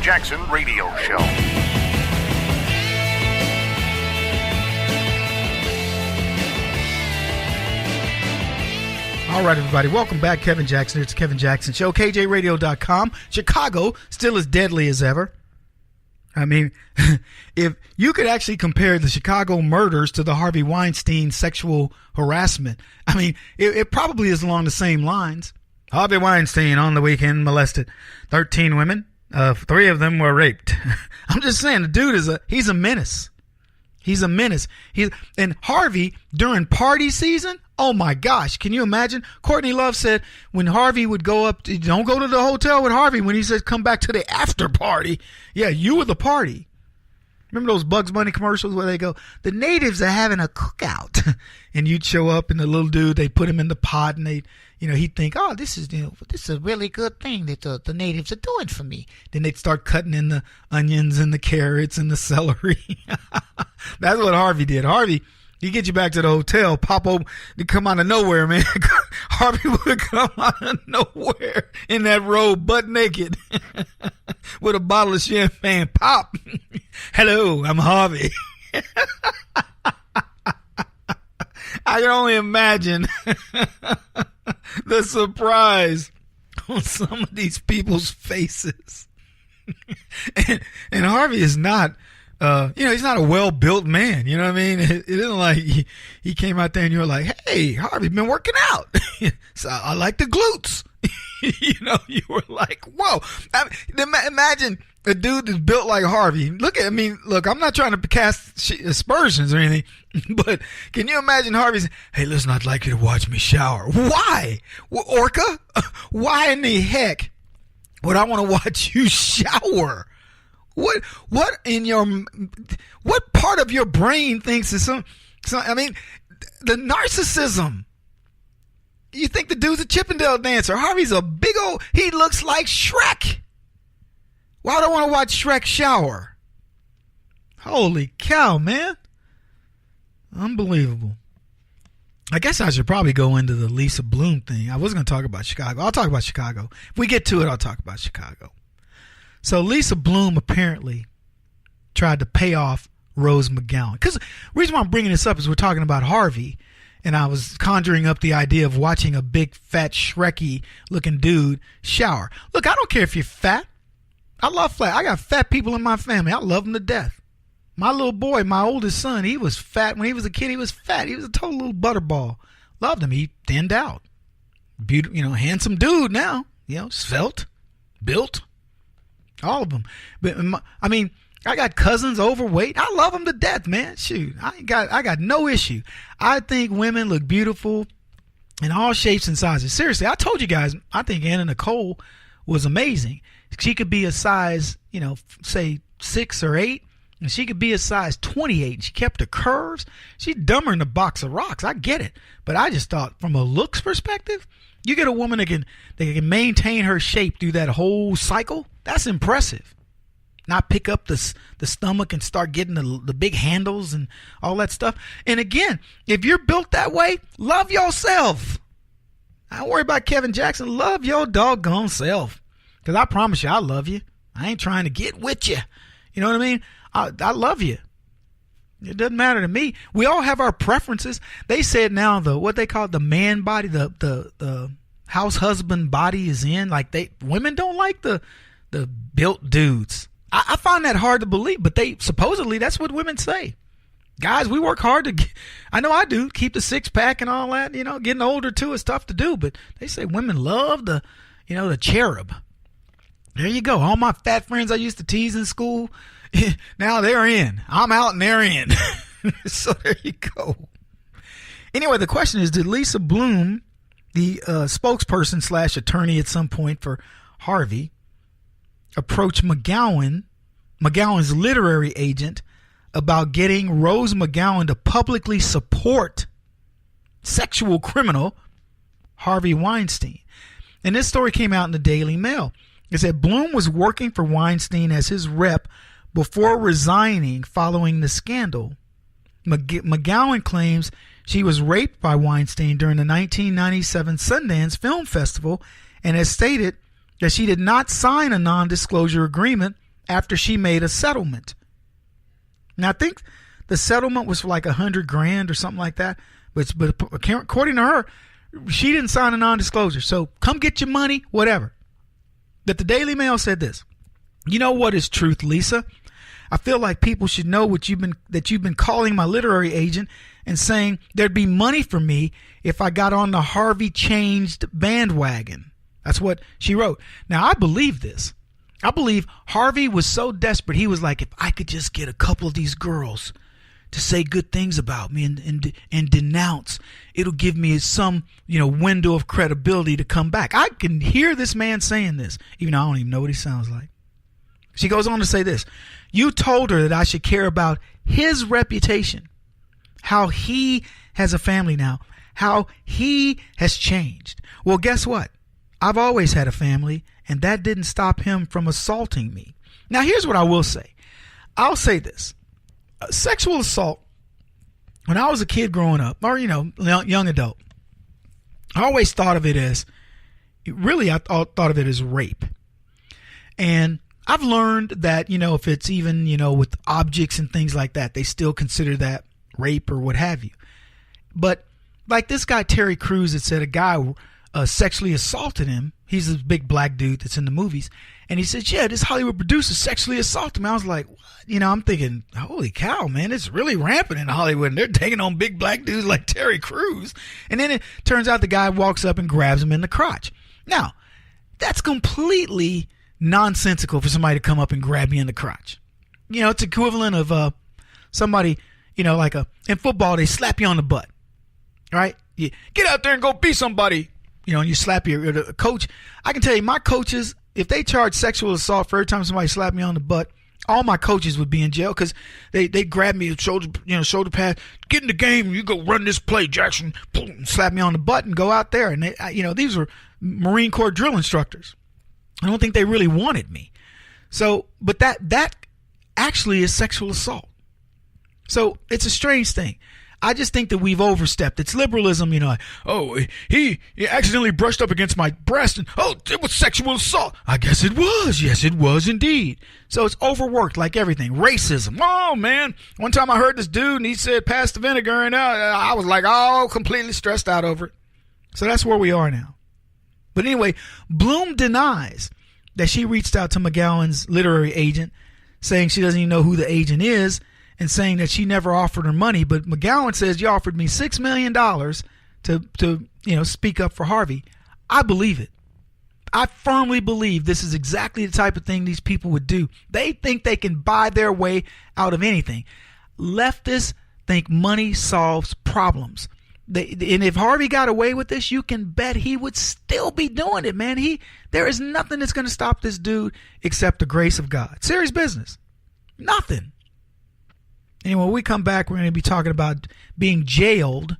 Jackson Radio Show. All right, everybody. Welcome back. Kevin Jackson. It's the Kevin Jackson Show. KJRadio.com. Chicago, still as deadly as ever. I mean, if you could actually compare the Chicago murders to the Harvey Weinstein sexual harassment, I mean, it probably is along the same lines. Harvey Weinstein on the weekend molested 13 women. 3 of them were raped. I'm just saying, the dude he's a menace. He's a menace. And Harvey, during party season, oh my gosh, can you imagine? Courtney Love said when Harvey would go up, don't go to the hotel with Harvey. When he said come back to the after party, yeah, you were the party. Remember those Bugs Bunny commercials where they go, the natives are having a cookout, and you'd show up and the little dude, they put him in the pot and he'd think, oh, this is a really good thing that the natives are doing for me. Then they'd start cutting in the onions and the carrots and the celery. That's what Harvey did. Harvey, he get you back to the hotel, pop open, to come out of nowhere, man. Harvey would come out of nowhere in that robe, butt naked, with a bottle of champagne. Pop. Hello, I'm Harvey. I can only imagine the surprise on some of these people's faces. and Harvey is not, he's not a well-built man. You know what I mean? It isn't like he came out there and you were like, hey, Harvey, been working out. So I like the glutes. You were like, whoa. Imagine a dude that's built like Harvey. Look, I'm not trying to cast aspersions or anything, but can you imagine Harvey's, hey, listen, I'd like you to watch me shower. Why? Orca? Why in the heck would I want to watch you shower? What part of your brain thinks is the narcissism. You think the dude's a Chippendale dancer. Harvey's a big old, he looks like Shrek. Why would I want to watch Shrek shower? Holy cow, man. Unbelievable. I guess I should probably go into the Lisa Bloom thing. I was going to talk about Chicago. I'll talk about Chicago. If we get to it, I'll talk about Chicago. So Lisa Bloom apparently tried to pay off Rose McGowan. Because the reason why I'm bringing this up is we're talking about Harvey, and I was conjuring up the idea of watching a big, fat, Shreky looking dude shower. Look, I don't care if you're fat. I love fat. I got fat people in my family. I love them to death. My little boy, my oldest son, he was fat. When he was a kid, he was fat. He was a total little butterball. Loved him. He thinned out. Beautiful, handsome dude now. Svelte, built. All of them. But I got cousins overweight. I love them to death, man. Shoot, I got no issue. I think women look beautiful in all shapes and sizes. Seriously, I told you guys, I think Anna Nicole was amazing. She could be a size, say 6 or 8, and she could be a size 28. She kept the curves. She's dumber than a box of rocks. I get it. But I just thought from a looks perspective, you get a woman that can maintain her shape through that whole cycle. That's impressive. Not pick up the stomach and start getting the big handles and all that stuff. And again, if you're built that way, love yourself. I don't worry about Kevin Jackson. Love your doggone self. Because I promise you, I love you. I ain't trying to get with you. You know what I mean? I love you. It doesn't matter to me. We all have our preferences. They said now what they call the man body, the house husband body is in. Like women don't like the built dudes. I find that hard to believe, but supposedly that's what women say. Guys, we work hard to I know I do, keep the 6-pack and all that. Getting older too is tough to do, but they say women love the cherub. There you go. All my fat friends I used to tease in school, now they're in. I'm out and they're in. So there you go. Anyway, the question is, did Lisa Bloom, the spokesperson / attorney at some point for Harvey, approach McGowan's literary agent about getting Rose McGowan to publicly support sexual criminal Harvey Weinstein? And this story came out in the Daily Mail. It said Bloom was working for Weinstein as his rep before resigning following the scandal. McGowan claims she was raped by Weinstein during the 1997 Sundance Film Festival and has stated that she did not sign a non-disclosure agreement after she made a settlement. Now, I think the settlement was for like $100,000 or something like that. But according to her, she didn't sign a non-disclosure. So come get your money, whatever. But the Daily Mail said this. You know what is truth, Lisa? I feel like people should know that you've been calling my literary agent and saying there'd be money for me if I got on the Harvey changed bandwagon. That's what she wrote. Now, I believe this. I believe Harvey was so desperate. He was like, if I could just get a couple of these girls to say good things about me and denounce, it'll give me some, window of credibility to come back. I can hear this man saying this, even though I don't even know what he sounds like. She goes on to say this. You told her that I should care about his reputation, how he has a family now, how he has changed. Well, guess what? I've always had a family, and that didn't stop him from assaulting me. Now, here's what I will say. I'll say this. Sexual assault, when I was a kid growing up, or, young adult, I always thought of it as, I thought of it as rape. And I've learned that, if it's even, with objects and things like that, they still consider that rape or what have you. But like this guy, Terry Crews, that said a guy sexually assaulted him. He's this big black dude that's in the movies. And he said, yeah, this Hollywood producer sexually assaulted me. I was like, what? I'm thinking, holy cow, man, it's really rampant in Hollywood. And they're taking on big black dudes like Terry Crews. And then it turns out the guy walks up and grabs him in the crotch. Now, that's completely nonsensical for somebody to come up and grab me in the crotch. It's equivalent of somebody, in football, they slap you on the butt. Right? You get out there and go be somebody. And you slap your coach. I can tell you, my coaches, if they charge sexual assault for every time somebody slapped me on the butt, all my coaches would be in jail because they grab me shoulder pad, get in the game, you go run this play, Jackson, boom, slap me on the butt and go out there. And these were Marine Corps drill instructors. I don't think they really wanted me. So, but that actually is sexual assault. So it's a strange thing. I just think that we've overstepped. It's liberalism, he accidentally brushed up against my breast and, it was sexual assault. I guess it was. Yes, it was indeed. So it's overworked like everything. Racism. Oh, man. One time I heard this dude and he said, pass the vinegar, and I was like, completely stressed out over it. So that's where we are now. But anyway, Bloom denies that she reached out to McGowan's literary agent, saying she doesn't even know who the agent is, and saying that she never offered her money. But McGowan says, you offered me $6 million to speak up for Harvey. I believe it. I firmly believe this is exactly the type of thing these people would do. They think they can buy their way out of anything. Leftists think money solves problems. And if Harvey got away with this, you can bet he would still be doing it, man. There is nothing that's going to stop this dude except the grace of God. Serious business. Nothing. Anyway, when we come back, we're going to be talking about being jailed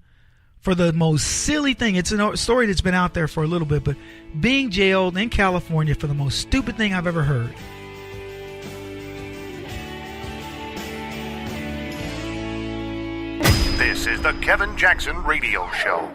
for the most silly thing. It's a story that's been out there for a little bit, but being jailed in California for the most stupid thing I've ever heard. This is the Kevin Jackson Radio Show.